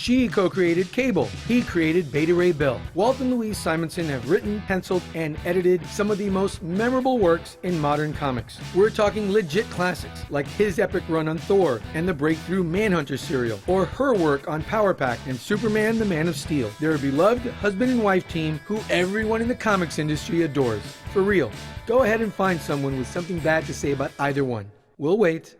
She co-created Cable. He created Beta Ray Bill. Walt and Louise Simonson have written, penciled, and edited some of the most memorable works in modern comics. We're talking legit classics, like his epic run on Thor and the breakthrough Manhunter serial, or her work on Power Pack and Superman the Man of Steel. They're a beloved husband and wife team who everyone in the comics industry adores. For real. Go ahead and find someone with something bad to say about either one. We'll wait.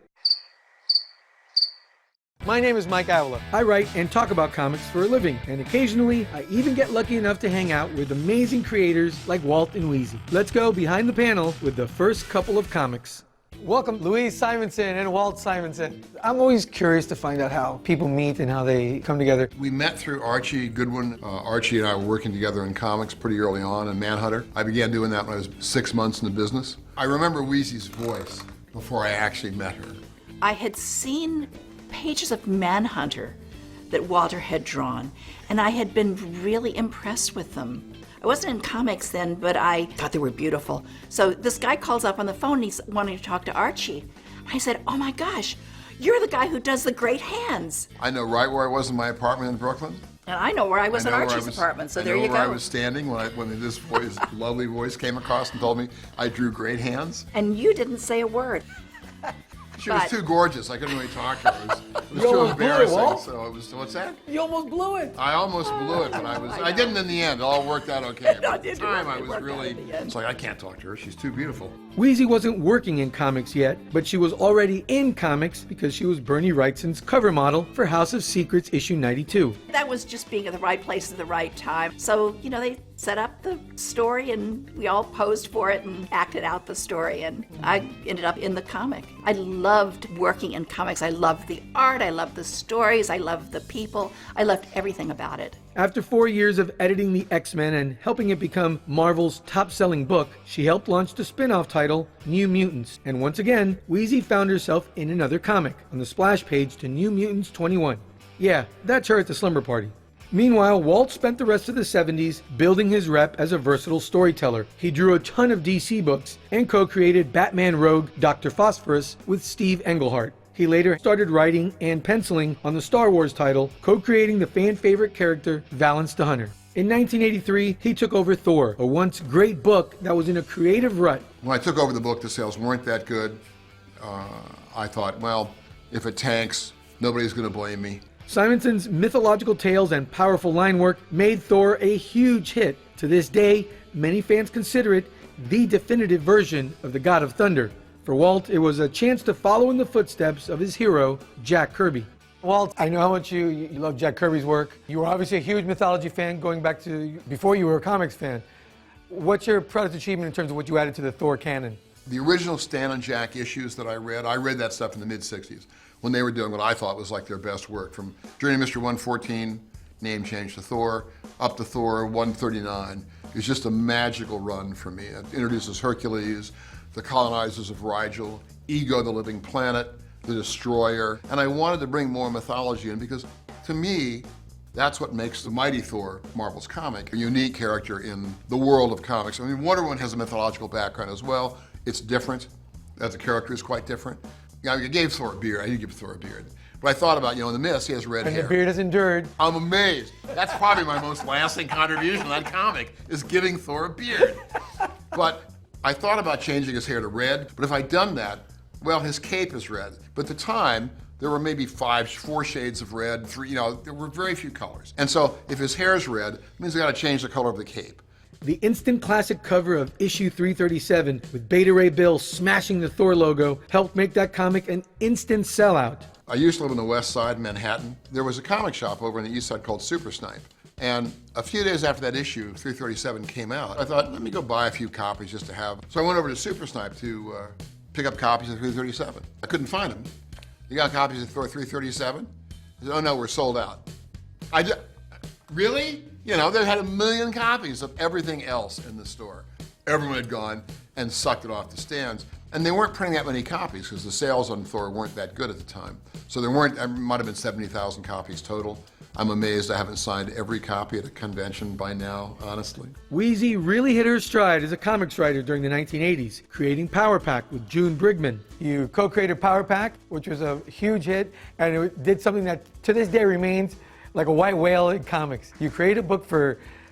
My name is Mike Avila. I write and talk about comics for a living, and occasionally I even get lucky enough to hang out with amazing creators like Walt and Weezy. Let's go behind the panel with the first couple of comics. Welcome, Louise Simonson and Walt Simonson. I'm always curious to find out how people meet and how they come together. We met through Archie Goodwin. Archie and I were working together in comics pretty early on in Manhunter. I began doing that when I was 6 months in the business. I remember Weezy's voice before I actually met her. I had seen pages of Manhunter that Walter had drawn, and I had been really impressed with them. I wasn't in comics then, but I thought they were beautiful. So this guy calls up on the phone and he's wanting to talk to Archie. I said, oh my gosh, you're the guy who does the great hands. I know right where I was in my apartment in Brooklyn. And I know where I was in Archie's apartment, so there you go. I know where I was standing when this voice, lovely voice came across and told me I drew great hands. And you didn't say a word. She was too gorgeous. I couldn't really talk to her. It was too embarrassing. So it was. What's that? You almost blew it. I almost blew it, but I didn't in the end. It all worked out okay. But at the time, I was really. It's like I can't talk to her. She's too beautiful. Weezy wasn't working in comics yet, but she was already in comics because she was Bernie Wrightson's cover model for House of Secrets issue 92. That was just being at the right place at the right time. So, you know, they set up the story and we all posed for it and acted out the story, and I ended up in the comic. I loved working in comics. I loved the art, I loved the stories, I loved the people, I loved everything about it. After 4 years of editing the X-Men and helping it become Marvel's top-selling book, she helped launch the spin-off title, New Mutants. And once again, Weezy found herself in another comic, on the splash page to New Mutants 21. Yeah, that's her at the slumber party. Meanwhile, Walt spent the rest of the 70s building his rep as a versatile storyteller. He drew a ton of DC books and co-created Batman Rogue Dr. Phosphorus with Steve Englehart. He later started writing and penciling on the Star Wars title, co-creating the fan-favorite character Valance the Hunter. In 1983, he took over Thor, a once great book that was in a creative rut. When I took over the book, the sales weren't that good. I thought, well, if it tanks, nobody's going to blame me. Simonson's mythological tales and powerful line work made Thor a huge hit. To this day, many fans consider it the definitive version of the God of Thunder. For Walt, it was a chance to follow in the footsteps of his hero, Jack Kirby. Walt, I know how much you love Jack Kirby's work. You were obviously a huge mythology fan going back to before you were a comics fan. What's your proudest achievement in terms of what you added to the Thor canon? The original Stan and Jack issues that I read that stuff in the mid-'60s when they were doing what I thought was like their best work. From Journey to Mr. 114, name change to Thor, up to Thor 139. It was just a magical run for me. It introduces Hercules, the colonizers of Rigel, Ego the Living Planet, the Destroyer, and I wanted to bring more mythology in because, to me, that's what makes the Mighty Thor, Marvel's comic, a unique character in the world of comics. I mean, Wonder Woman has a mythological background as well. It's different. As a character is quite different. You know, I gave Thor a beard. I did give Thor a beard. But I thought about, in the myths, he has red hair. And the beard has endured. I'm amazed. That's probably my most lasting contribution to that comic, is giving Thor a beard. But I thought about changing his hair to red, but if I'd done that, well, his cape is red. But at the time, there were maybe 4 shades of red, 3, there were very few colors. And so if his hair is red, it means I gotta change the color of the cape. The instant classic cover of issue 337 with Beta Ray Bill smashing the Thor logo helped make that comic an instant sellout. I used to live on the west side, Manhattan. There was a comic shop over on the east side called Super Snipe. And a few days after that issue, 337, came out, I thought, let me go buy a few copies just to have. So I went over to Super Snipe to pick up copies of 337. I couldn't find them. You got copies of Thor 337? I said, oh no, we're sold out. Really? They had 1 million copies of everything else in the store. Everyone had gone and sucked it off the stands. And they weren't printing that many copies because the sales on Thor weren't that good at the time. So there might have been 70,000 copies total. I'm amazed I haven't signed every copy at a convention by now, honestly. Weezy really hit her stride as a comics writer during the 1980s, creating Power Pack with June Brigman. You co-created Power Pack, which was a huge hit, and it did something that to this day remains like a white whale in comics. You create a book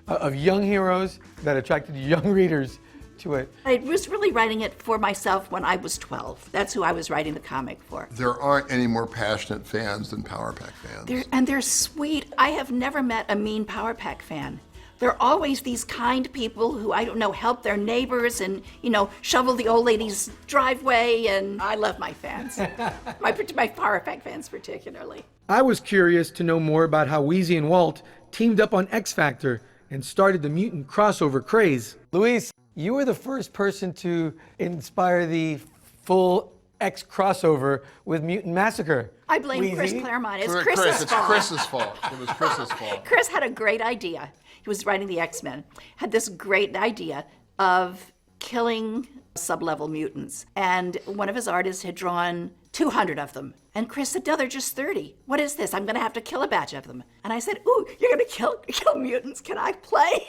of young heroes that attracted young readers to it. I was really writing it for myself when I was 12. That's who I was writing the comic for. There aren't any more passionate fans than Power Pack fans. They're sweet. I have never met a mean Power Pack fan. They're always these kind people who, I don't know, help their neighbors and, shovel the old lady's driveway, and I love my fans. my Power Pack fans particularly. I was curious to know more about how Weezy and Walt teamed up on X Factor and started the mutant crossover craze. Luis, you were the first person to inspire the full X crossover with Mutant Massacre. I blame Weezy. Chris Claremont. It's Chris, Chris's it's fault. Chris's fault. It was Chris's fault. Chris had a great idea. He was writing the X-Men, had this great idea of killing sub-level mutants. And one of his artists had drawn 200 of them. And Chris said, no, they're just 30. What is this? I'm going to have to kill a batch of them. And I said, ooh, you're going to kill mutants. Can I play?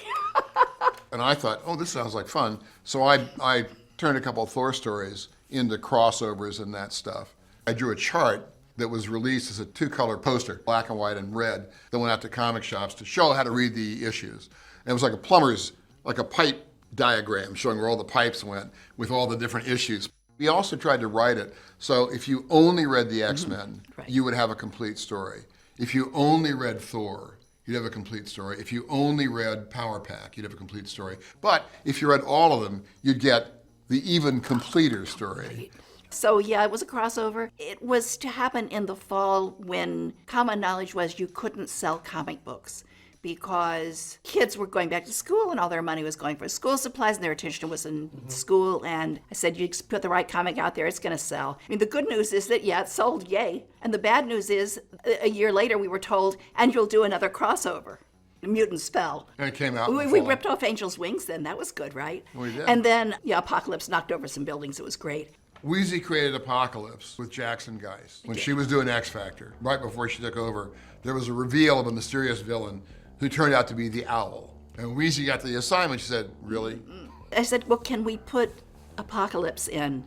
And I thought, oh, this sounds like fun. So I turned a couple of Thor stories into crossovers and that stuff. I drew a chart that was released as a two-color poster, black and white and red, that went out to comic shops to show how to read the issues. And it was like a plumber's, like a pipe diagram showing where all the pipes went with all the different issues. We also tried to write it so if you only read the X-Men, Right. you would have a complete story. If you only read Thor, you'd have a complete story. If you only read Power Pack, you'd have a complete story. But if you read all of them, you'd get the even completer story. So yeah, it was a crossover. It was to happen in the fall when common knowledge was you couldn't sell comic books because kids were going back to school and all their money was going for school supplies and their attention was in school. And I said, you just put the right comic out there, it's going to sell. I mean, the good news is that, yeah, it sold, yay. And the bad news is a year later we were told, and you'll do another crossover. The Mutants fell. And it came out. We ripped off Angel's wings then. That was good, right? We did. And then, yeah, Apocalypse knocked over some buildings. It was great. Weezy created Apocalypse with Jackson Geist. When she was doing X Factor, right before she took over, there was a reveal of a mysterious villain who turned out to be the Owl. And Weezy got the assignment. She said, really? I said, well, can we put Apocalypse in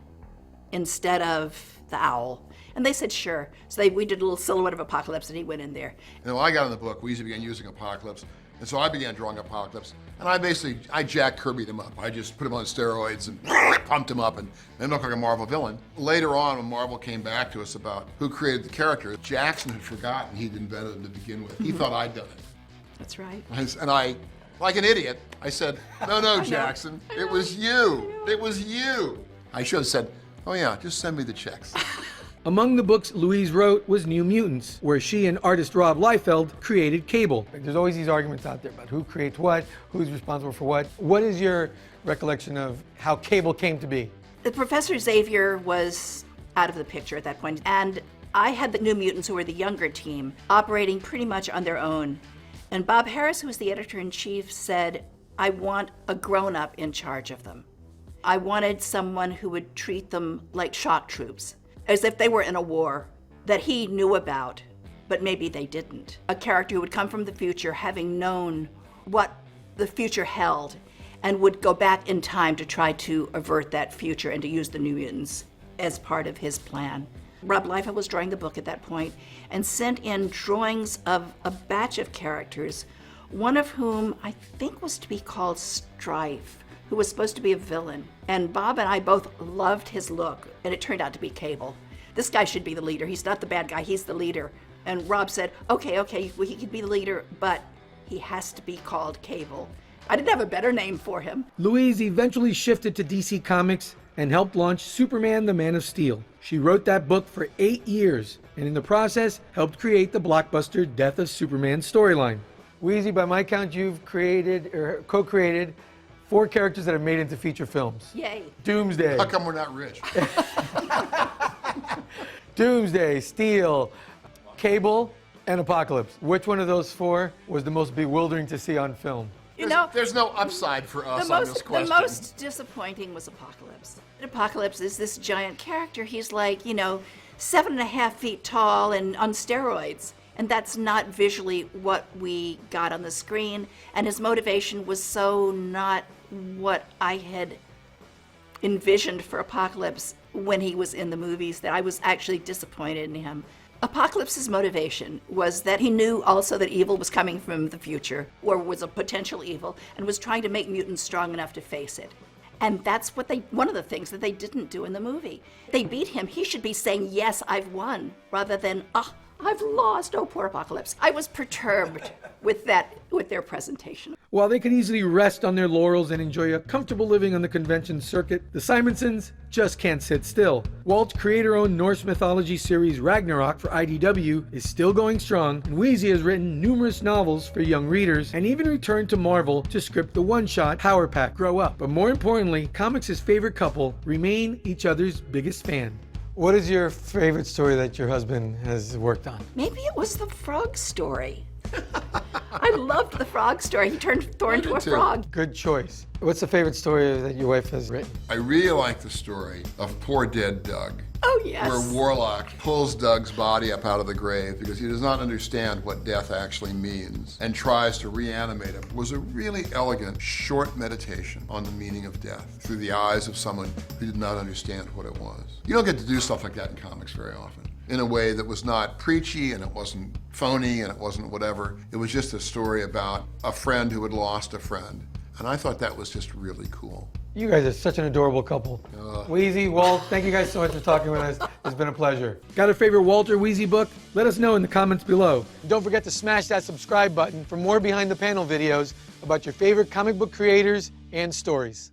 instead of the Owl? And they said, sure. So we did a little silhouette of Apocalypse and he went in there. And when I got in the book, Weezy began using Apocalypse. And so I began drawing Apocalypse. And I Jack Kirby'd him up. I just put him on steroids and pumped him up and made him look like a Marvel villain. Later on, when Marvel came back to us about who created the character, Jackson had forgotten he'd invented him to begin with. He thought I'd done it. That's right. And I, like an idiot, I said, no, Jackson, it was you. It was you. I should have said, oh yeah, just send me the checks. Among the books Louise wrote was New Mutants, where she and artist Rob Liefeld created Cable. There's always these arguments out there about who creates what, who's responsible for what. What is your recollection of how Cable came to be? The Professor Xavier was out of the picture at that point, and I had the New Mutants, who were the younger team, operating pretty much on their own. And Bob Harris, who was the editor-in-chief, said, I want a grown-up in charge of them. I wanted someone who would treat them like shock troops, as if they were in a war that he knew about, but maybe they didn't. A character who would come from the future having known what the future held and would go back in time to try to avert that future and to use the New Mutants as part of his plan. Rob Liefeld was drawing the book at that point and sent in drawings of a batch of characters, one of whom I think was to be called Strife, who was supposed to be a villain. And Bob and I both loved his look, and it turned out to be Cable. This guy should be the leader. He's not the bad guy, he's the leader. And Rob said, okay, well, he could be the leader, but he has to be called Cable. I didn't have a better name for him. Louise eventually shifted to DC Comics and helped launch Superman the Man of Steel. She wrote that book for 8 years, and in the process, helped create the blockbuster Death of Superman storyline. Weezy, by my count, you've created, or co-created, 4 characters that have made into feature films. Yay. Doomsday. How come we're not rich? Doomsday, Steel, Cable, and Apocalypse. Which one of those 4 was the most bewildering to see on film? You know, There's no upside for us on this the question. most disappointing was Apocalypse. Apocalypse is this giant character. He's like, 7.5 feet tall and on steroids. And that's not visually what we got on the screen. And his motivation was so not what I had envisioned for Apocalypse when he was in the movies that I was actually disappointed in him. Apocalypse's motivation was that he knew also that evil was coming from the future, or was a potential evil, and was trying to make mutants strong enough to face it. And that's one of the things that they didn't do in the movie. They beat him. He should be saying, yes, I've won, rather than, I've lost, oh, poor Apocalypse. I was perturbed with their presentation. While they can easily rest on their laurels and enjoy a comfortable living on the convention circuit, the Simonsons just can't sit still. Walt's creator-owned Norse mythology series Ragnarok for IDW is still going strong, and Weezy has written numerous novels for young readers, and even returned to Marvel to script the one-shot Power Pack Grow Up. But more importantly, comics' favorite couple remain each other's biggest fan. What is your favorite story that your husband has worked on? Maybe it was the frog story. I loved the frog story. He turned Thor into a frog. Good choice. What's the favorite story that your wife has written? I really like the story of Poor Dead Doug. Oh, yes. Where Warlock pulls Doug's body up out of the grave because he does not understand what death actually means and tries to reanimate him. It was a really elegant, short meditation on the meaning of death through the eyes of someone who did not understand what it was. You don't get to do stuff like that in comics very often, in a way that was not preachy and it wasn't phony and it wasn't whatever. It was just a story about a friend who had lost a friend. And I thought that was just really cool. You guys are such an adorable couple. Weezy, Walt, thank you guys so much for talking with us. It's been a pleasure. Got a favorite Walt or Weezy book? Let us know in the comments below. Don't forget to smash that subscribe button for more behind the panel videos about your favorite comic book creators and stories.